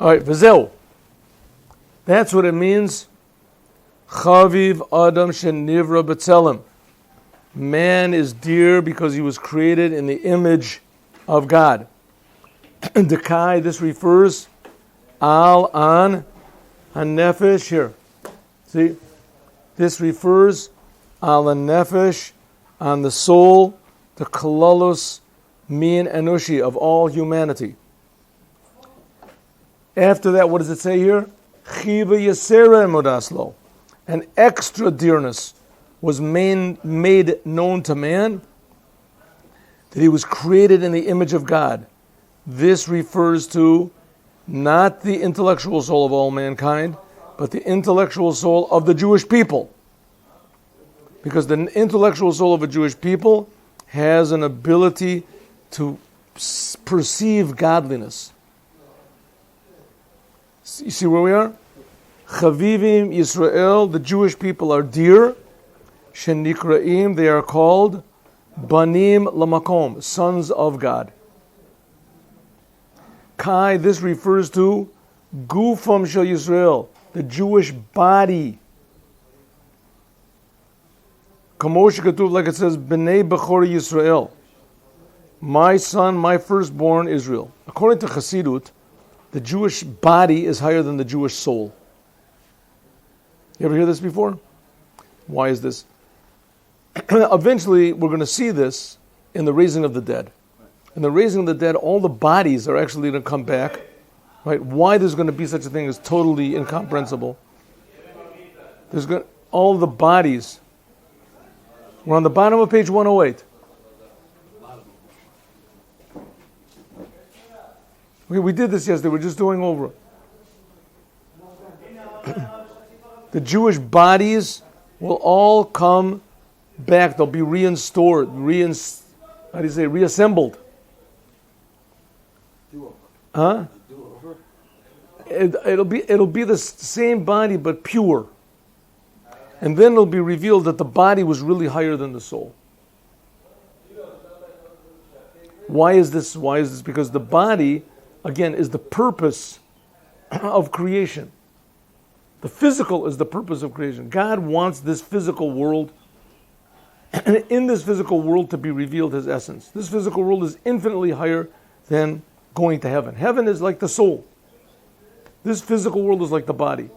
All right, v'zeu. That's what it means. Chaviv Adam shenivra b'tzelem. Man is dear because he was created in the image of God. Dekai, this refers on nefesh here. See? This refers al nefesh, on the soul, the kalalos min enushi, of all humanity. After that, what does it say here? Chiva yesera emodaslo. An extra dearness was made known to man, that he was created in the image of God. This refers to not the intellectual soul of all mankind, but the intellectual soul of the Jewish people. Because the intellectual soul of a Jewish people has an ability to perceive godliness. You see where we are? Chavivim Yisrael, the Jewish people are dear. Shenikraim, they are called Banim Lamakom, sons of God. Kai, this refers to Gufam Shel Yisrael, the Jewish body. Kamosh Katuv, like it says, B'nei Bechor Yisrael, my son, my firstborn Israel. According to Chassidut, the Jewish body is higher than the Jewish soul. You ever hear this before? Why is this? Eventually, we're going to see this in the raising of the dead. In the raising of the dead, all the bodies are actually going to come back. Right? Why there's going to be such a thing is totally incomprehensible. All the bodies. We're on the bottom of page 108. We did this yesterday. We're just going over it. The Jewish bodies will all come back. They'll be reassembled. Huh? It'll be the same body but pure. And then it'll be revealed that the body was really higher than the soul. Why is this? Because the body, again, is the purpose of creation. The physical is the purpose of creation. God wants this physical world, and in this physical world to be revealed His essence. This physical world is infinitely higher than going to heaven. Heaven is like the soul. This physical world is like the body.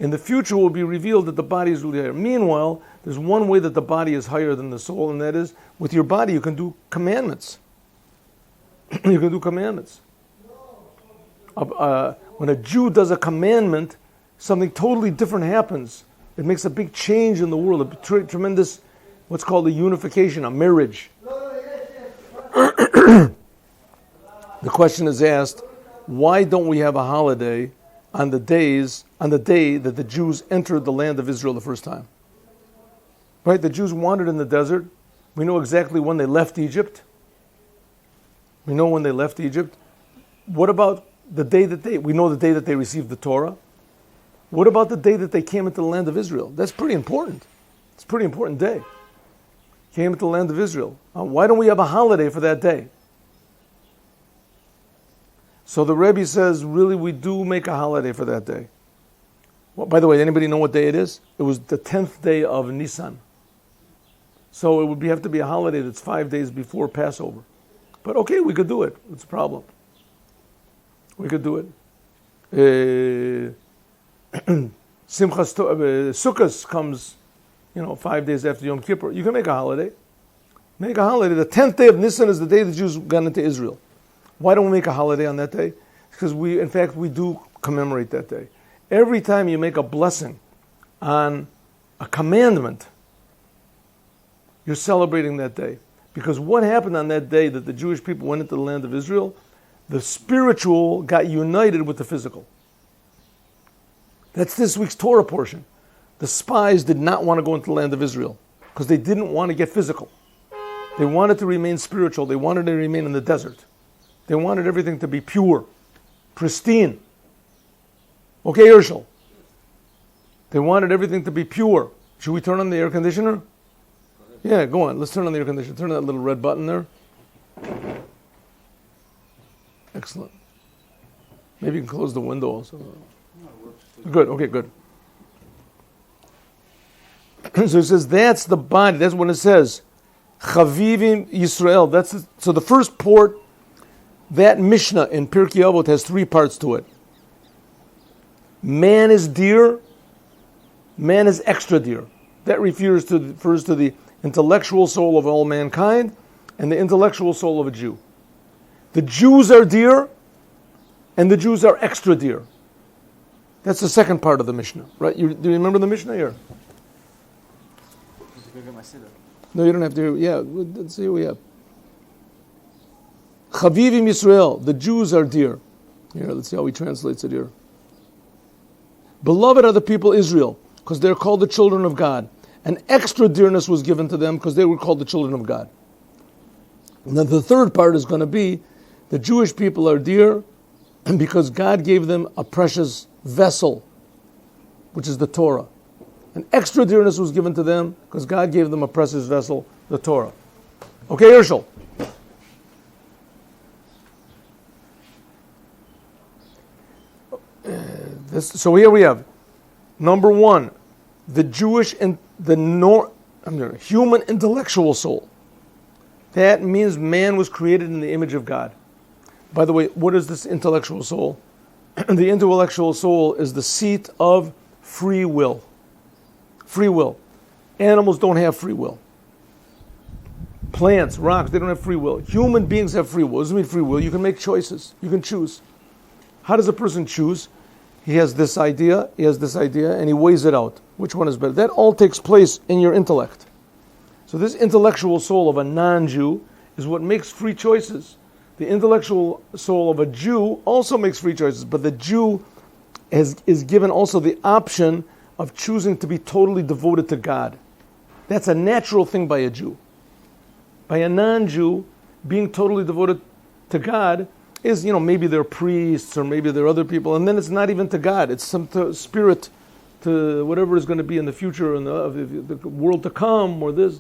In the future, it will be revealed that the body is really higher. Meanwhile, there's one way that the body is higher than the soul, and that is with your body you can do commandments. You can do commandments. When a Jew does a commandment, something totally different happens. It makes a big change in the world, a tremendous, what's called a unification, a marriage. The question is asked, why don't we have a holiday on the day that the Jews entered the land of Israel the first time? Right? The Jews wandered in the desert. We know exactly when they left Egypt. We know when they left Egypt. What about the day we know the day that they received the Torah? What about the day that they came into the land of Israel? That's pretty important. It's a pretty important day. Came into the land of Israel. Why don't we have a holiday for that day? So the Rebbe says, really, we do make a holiday for that day. Well, by the way, anybody know what day it is? It was the 10th day of Nisan. So it would have to be a holiday that's 5 days before Passover. But okay, we could do it. What's the problem? We could do it. Sukkot comes, 5 days after Yom Kippur. You can make a holiday. Make a holiday. The 10th day of Nisan is the day the Jews got into Israel. Why don't we make a holiday on that day? Because we do commemorate that day. Every time you make a blessing on a commandment, you're celebrating that day. Because what happened on that day that the Jewish people went into the land of Israel? The spiritual got united with the physical. That's this week's Torah portion. The spies did not want to go into the land of Israel because they didn't want to get physical. They wanted to remain spiritual. They wanted to remain in the desert. They wanted everything to be pure, pristine. Okay, Herschel. They wanted everything to be pure. Should we turn on the air conditioner? Yeah, go on. Let's turn on the air conditioner. Turn on that little red button there. Excellent. Maybe you can close the window also. Good, okay, good. So it says that's the body. That's when it says Chavivim Yisrael. So the first port, that Mishnah in Pirkei Avot has 3 parts to it. Man is dear, man is extra dear. That refers to the intellectual soul of all mankind and the intellectual soul of a Jew. The Jews are dear, and the Jews are extra dear. That's the second part of the Mishnah, right? Do you remember the Mishnah here? No, you don't have to. Yeah, let's see what we have. Chavivim Yisrael, the Jews are dear. Here, let's see how he translates it here. Beloved are the people Israel, because they're called the children of God. And extra dearness was given to them because they were called the children of God. And then the third part is going to be the Jewish people are dear and because God gave them a precious vessel, which is the Torah. And extra dearness was given to them because God gave them a precious vessel, the Torah. Okay, Herschel. So here we have, number 1, the Jewish and human intellectual soul. That means man was created in the image of God. By the way, what is this intellectual soul? The intellectual soul is the seat of free will. Free will. Animals don't have free will. Plants, rocks, they don't have free will. Human beings have free will. What does it mean free will? You can make choices. You can choose. How does a person choose? He has this idea, and he weighs it out. Which one is better? That all takes place in your intellect. So this intellectual soul of a non-Jew is what makes free choices. The intellectual soul of a Jew also makes free choices, but the Jew is given also the option of choosing to be totally devoted to God. That's a natural thing by a Jew. By a non-Jew, being totally devoted to God is, maybe they're priests or maybe they're other people, and then it's not even to God. It's some spirit to whatever is going to be in the future and the world to come, or this,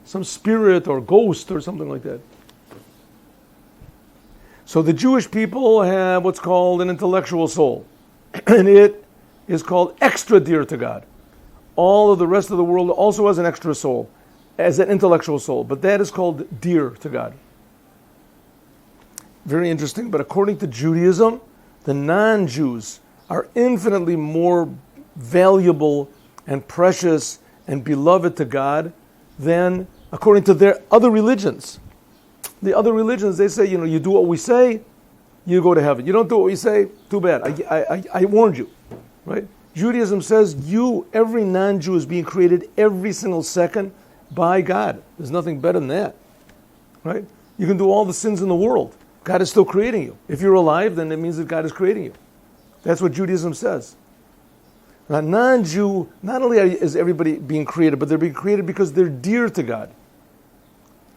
some spirit or ghost or something like that. So the Jewish people have what's called an intellectual soul, and it is called extra dear to God. All of the rest of the world also has an extra soul, as an intellectual soul, but that is called dear to God. Very interesting, but according to Judaism, the non-Jews are infinitely more valuable and precious and beloved to God than according to their other religions. The other religions, they say, you do what we say, you go to heaven. You don't do what we say, too bad. I warned you, right? Judaism says every non-Jew is being created every single second by God. There's nothing better than that, right? You can do all the sins in the world. God is still creating you. If you're alive, then it means that God is creating you. That's what Judaism says. Now, non-Jew, not only is everybody being created, but they're being created because they're dear to God.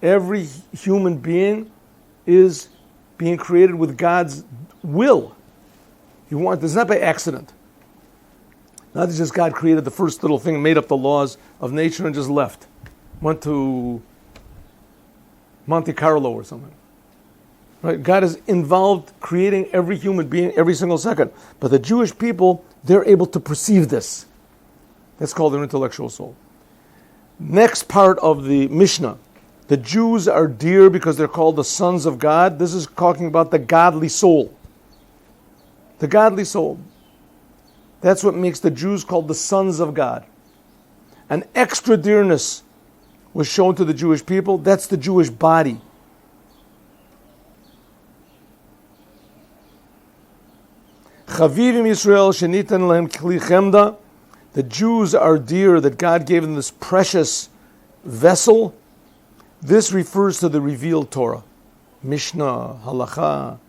Every human being is being created with God's will. It's not by accident. Not that just God created the first little thing and made up the laws of nature and just left. Went to Monte Carlo or something. Right? God is involved creating every human being every single second. But the Jewish people, they're able to perceive this. That's called their intellectual soul. Next part of the Mishnah. The Jews are dear because they're called the sons of God. This is talking about the godly soul. The godly soul. That's what makes the Jews called the sons of God. An extra dearness was shown to the Jewish people. That's the Jewish body. Chavivim Yisrael shenitan lehem kli chemda. The Jews are dear that God gave them this precious vessel. This refers to the revealed Torah. Mishnah, Halacha.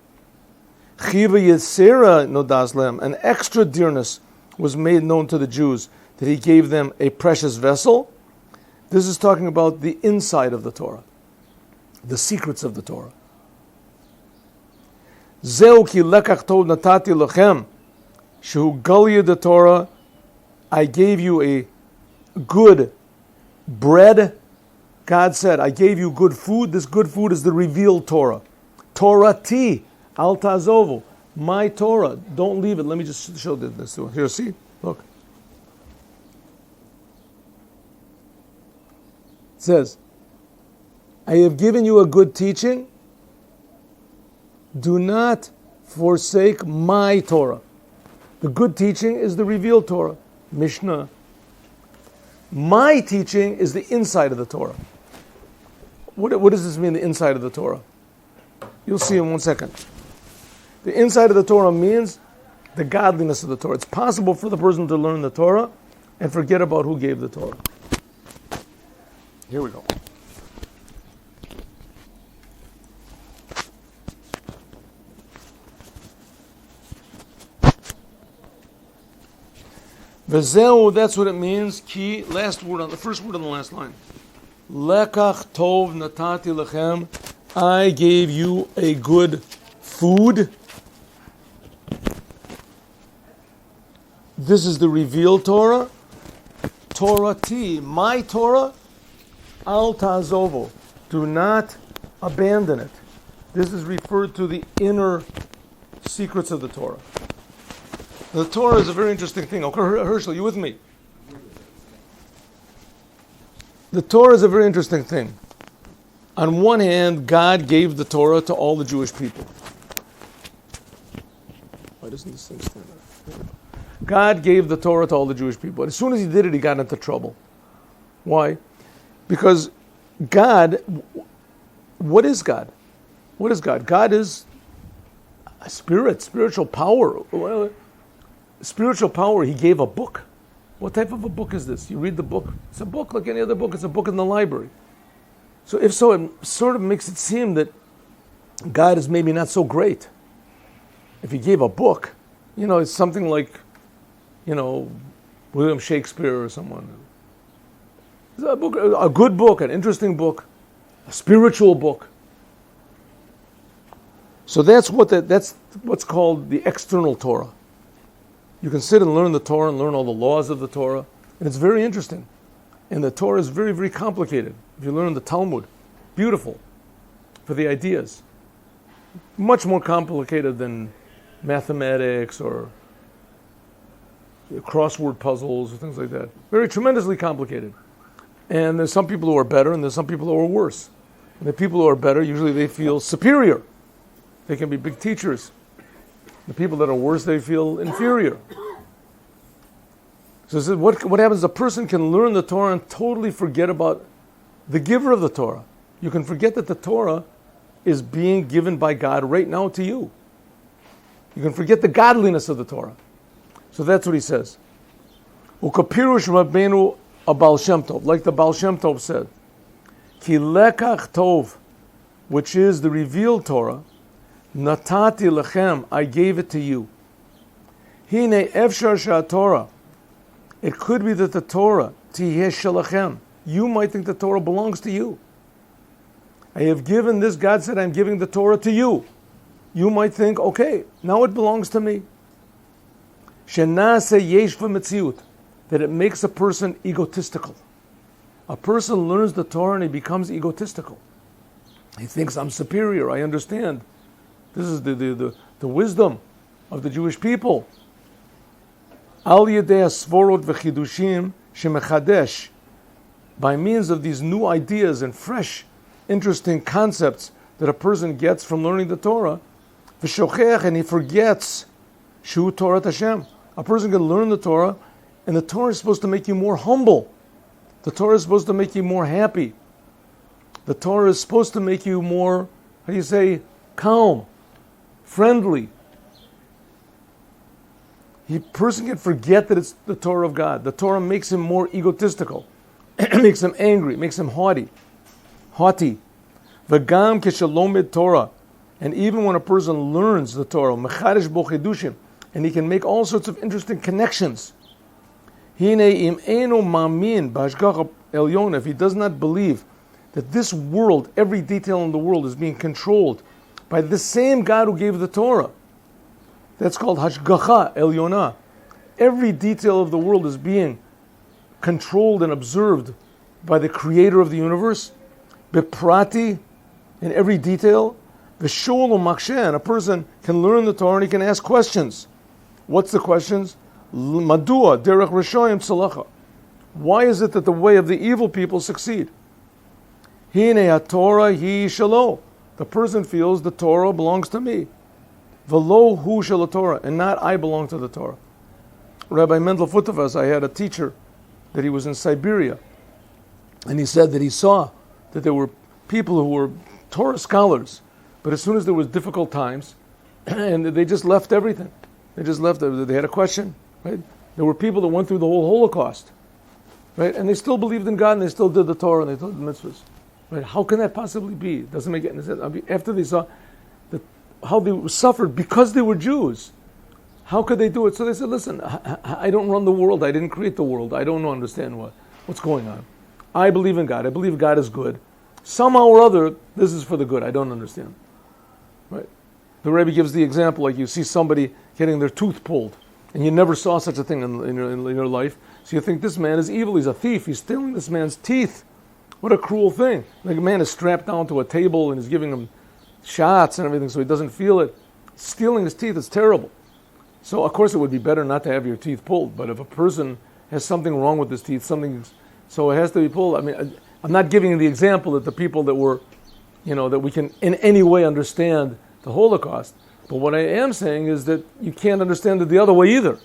Chiva Yesera nodas lehem. An extra dearness was made known to the Jews that He gave them a precious vessel. This is talking about the inside of the Torah, the secrets of the Torah. Zeu ki lekach tov natati lachem, shehu galya the Torah. I gave you a good bread. God said, I gave you good food. This good food is the revealed Torah. Torah ti al tazovu. My Torah. Don't leave it. Let me just show this to you. Here, see? Look. It says, I have given you a good teaching. Do not forsake my Torah. The good teaching is the revealed Torah, Mishnah. My teaching is the inside of the Torah. What does this mean, the inside of the Torah? You'll see in 1 second. The inside of the Torah means the godliness of the Torah. It's possible for the person to learn the Torah and forget about who gave the Torah. Here we go. V'zeu, that's what it means. Ki, last word on the first word on the last line. Lekach tov natati lechem. I gave you a good food. This is the revealed Torah. Torah T, my Torah. Al tazovo. Do not abandon it. This is referred to the inner secrets of the Torah. The Torah is a very interesting thing. Okay, Herschel, you with me? The Torah is a very interesting thing. On one hand, God gave the Torah to all the Jewish people. Why doesn't this thing stand up? God gave the Torah to all the Jewish people. As soon as he did it, he got into trouble. Why? Because God, what is God? What is God? God is a spirit, spiritual power. Well, spiritual power, he gave a book. What type of a book is this? You read the book. It's a book like any other book. It's a book in the library. So if so, it sort of makes it seem that God is maybe not so great. If he gave a book, it's something like, William Shakespeare or someone. It's a book, a good book, an interesting book, a spiritual book. So that's what's called the external Torah. You can sit and learn the Torah and learn all the laws of the Torah, and it's very interesting. And the Torah is very, very complicated. If you learn the Talmud, beautiful for the ideas. Much more complicated than mathematics or crossword puzzles or things like that. Very tremendously complicated. And there's some people who are better and there's some people who are worse. And the people who are better, usually they feel superior. They can be big teachers. The people that are worse, they feel inferior. So what happens? A person can learn the Torah and totally forget about the giver of the Torah. You can forget that the Torah is being given by God right now to you. You can forget the godliness of the Torah. So that's what he says. Ukapirush Rabbeinu a Baal Shem Tov, like the Baal Shem Tov said, Ki lekach tov, which is the revealed Torah, Natati lechem, I gave it to you. Hine efshar she'aTorah, it could be that the Torah, tiheh shelachem, you might think the Torah belongs to you. I have given this, God said, I'm giving the Torah to you. You might think, okay, now it belongs to me. Shenase yesh v'metziut, that it makes a person egotistical. A person learns the Torah and he becomes egotistical. He thinks, I'm superior, I understand. This is the wisdom of the Jewish people. Al yedei svorot v'chidushim shemechadesh, by means of these new ideas and fresh, interesting concepts that a person gets from learning the Torah, v'shochech, and he forgets shu Torah Hashem. A person can learn the Torah, and the Torah is supposed to make you more humble. The Torah is supposed to make you more happy. The Torah is supposed to make you more, calm, friendly. A person can forget that it's the Torah of God. The Torah makes him more egotistical. It makes him angry, makes him haughty. V'gam keshalomid Torah. And even when a person learns the Torah, mechadish bo chidushim, and he can make all sorts of interesting connections. Hine im eno mamin b'hashgacha elyon, if he does not believe that this world, every detail in the world is being controlled by the same God who gave the Torah. That's called hashgacha elyona. Every detail of the world is being controlled and observed by the creator of the universe. Beprati, in every detail. V'shul u'makshen, a person can learn the Torah and he can ask questions. What's the questions? Madua derech rishoyim tzalacha. Why is it that the way of the evil people succeed? Hine haTorah hi shalo. The person feels the Torah belongs to me. V'lo hu shel Torah, and not I belong to the Torah. Rabbi Mendel Futavas, I had a teacher that he was in Siberia, and he said that he saw that there were people who were Torah scholars, but as soon as there was difficult times, and they just left everything. They just left. They had a question, right? There were people that went through the whole Holocaust, right? And they still believed in God, and they still did the Torah, and they did the mitzvahs, right? How can that possibly be? It doesn't make any sense. I mean, after they saw how they suffered because they were Jews, how could they do it? So they said, listen, I don't run the world. I didn't create the world. I don't understand what's going on. I believe in God. I believe God is good. Somehow or other, this is for the good. I don't understand. Right? The Rebbe gives the example, like you see somebody getting their tooth pulled, and you never saw such a thing in your life. So you think this man is evil. He's a thief. He's stealing this man's teeth. What a cruel thing. Like a man is strapped down to a table and is giving him shots and everything so he doesn't feel it. Stealing his teeth is terrible. So of course it would be better not to have your teeth pulled. But if a person has something wrong with his teeth, so it has to be pulled. I mean, I'm not giving the example that the people that were, that we can in any way understand the Holocaust. But what I am saying is that you can't understand it the other way either,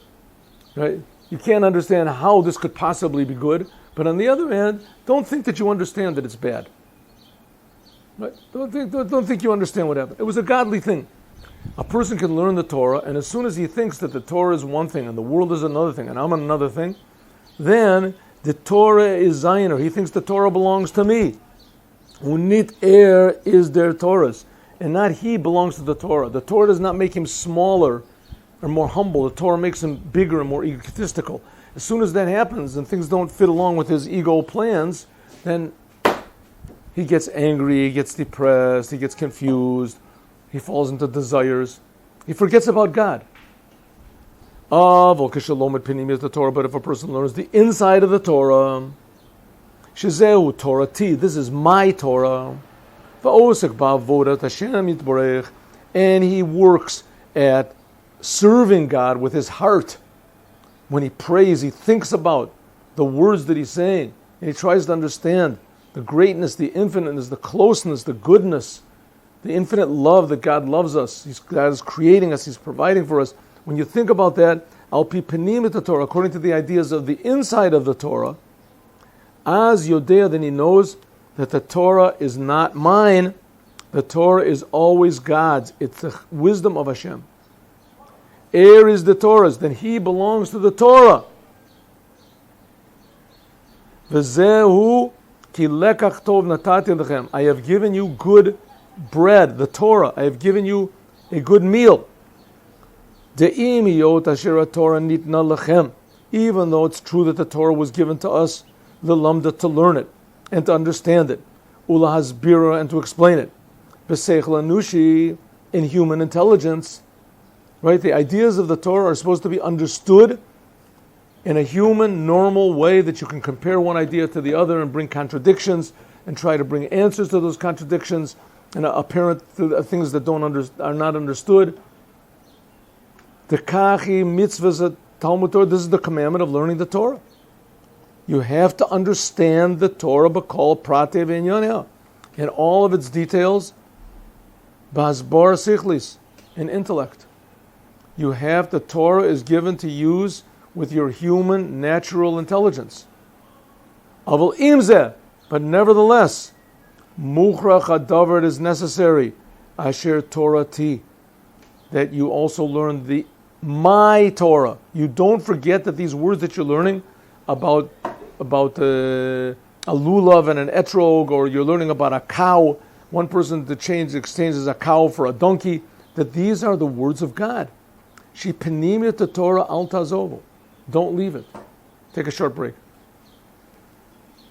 right? You can't understand how this could possibly be good. But on the other hand, don't think that you understand that it's bad. Right? Don't think you understand what happened. It was a godly thing. A person can learn the Torah, and as soon as he thinks that the Torah is one thing and the world is another thing and I'm another thing, then the Torah is Zayner. He thinks the Torah belongs to me. Unit er is their Torahs, and not he belongs to the Torah. The Torah does not make him smaller or more humble. The Torah makes him bigger and more egotistical. As soon as that happens and things don't fit along with his ego plans, then he gets angry, he gets depressed, he gets confused, he falls into desires. He forgets about God. But if a person learns the inside of the Torah, Shezeu Torah T, this is my Torah, and he works at serving God with his heart. When he prays, he thinks about the words that he's saying, and he tries to understand the greatness, the infiniteness, the closeness, the goodness, the infinite love that God loves us. God is creating us. He's providing for us. When you think about that, al pi panim et Torah, according to the ideas of the inside of the Torah, as Yodea, then he knows that the Torah is not mine. The Torah is always God's. It's the wisdom of Hashem. Er is the Torah's, then he belongs to the Torah. V'zehu ki lekach tov natati lechem. I have given you good bread, the Torah. I have given you a good meal. De'im yot asher Torah nitna lechem. Even though it's true that the Torah was given to us, the lamda, to learn it and to understand it, ula hasbira, and to explain it. B'seichel anushi, in human intelligence. Right? The ideas of the Torah are supposed to be understood in a human, normal way that you can compare one idea to the other and bring contradictions and try to bring answers to those contradictions and apparent things that are not understood. The kachi mitzvahs Talmud Torah. This is the commandment of learning the Torah. You have to understand the Torah b'kol pratei v'inyaneh, in all of its details, b'hasbar sichlis, in intellect. You have, the Torah is given to use with your human, natural intelligence. Aval imzeh, but nevertheless, muchrach hadavar, it is necessary, asher Torati, that you also learn my Torah. You don't forget that these words that you're learning about a lulav and an etrog, or you're learning about a cow, one person exchanges a cow for a donkey, that these are the words of God. She penimit the Torah al tazovu. Don't leave it. Take a short break.